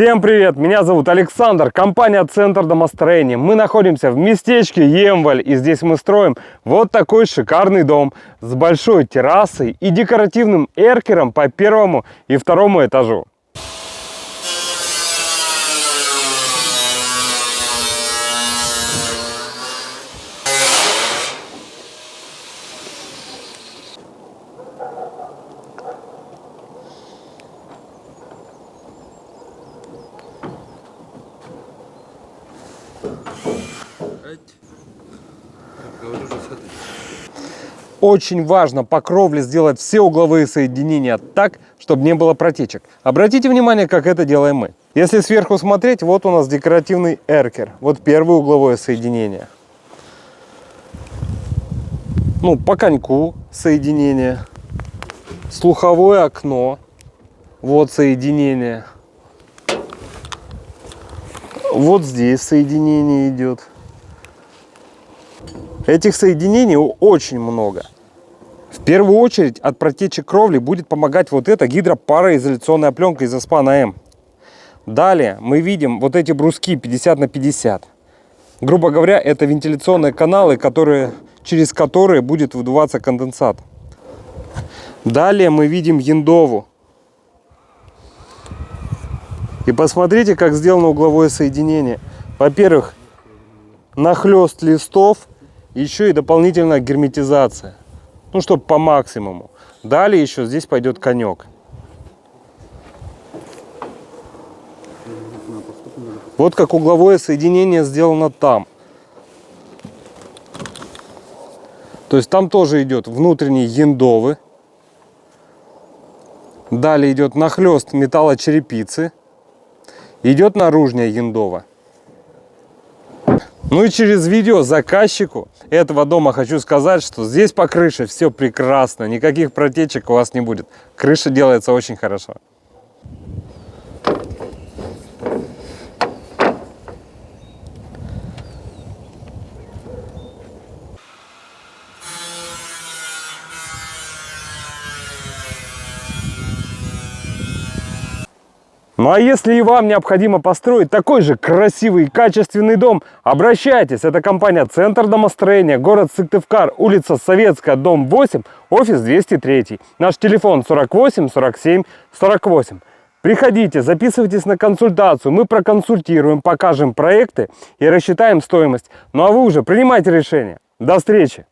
Всем привет! Меня зовут Александр, компания «Центр домостроения». Мы находимся в местечке Емваль, и здесь мы строим вот такой шикарный дом с большой террасой и декоративным эркером по первому и второму этажу. Очень важно по кровле сделать все угловые соединения так, чтобы не было протечек. Обратите внимание, как это делаем мы. Если сверху смотреть, вот у нас декоративный эркер. Вот первое угловое соединение. По коньку соединение. Слуховое окно. Вот соединение. Вот здесь соединение идет. Этих соединений очень много. В первую очередь от протечек кровли будет помогать вот эта гидропароизоляционная пленка из Аспана М. Далее мы видим вот эти бруски 50 на 50. Грубо говоря, это вентиляционные каналы, через которые будет выдуваться конденсат. Далее мы видим яндову. И посмотрите, как сделано угловое соединение. Во-первых, нахлест листов. Еще и дополнительная герметизация. Чтобы по максимуму. Далее еще здесь пойдет конек. Вот как угловое соединение сделано там. То есть там тоже идет внутренний яндовы. Далее идет нахлест металлочерепицы. Идет наружная яндова. И через видео заказчику этого дома хочу сказать, что здесь по крыше все прекрасно, никаких протечек у вас не будет. Крыша делается очень хорошо. А если и вам необходимо построить такой же красивый и качественный дом, обращайтесь. Это компания «Центр домостроения», город Сыктывкар, улица Советская, дом 8, офис 203. Наш телефон 48 47 48. Приходите, записывайтесь на консультацию, мы проконсультируем, покажем проекты и рассчитаем стоимость. А вы уже принимайте решение. До встречи!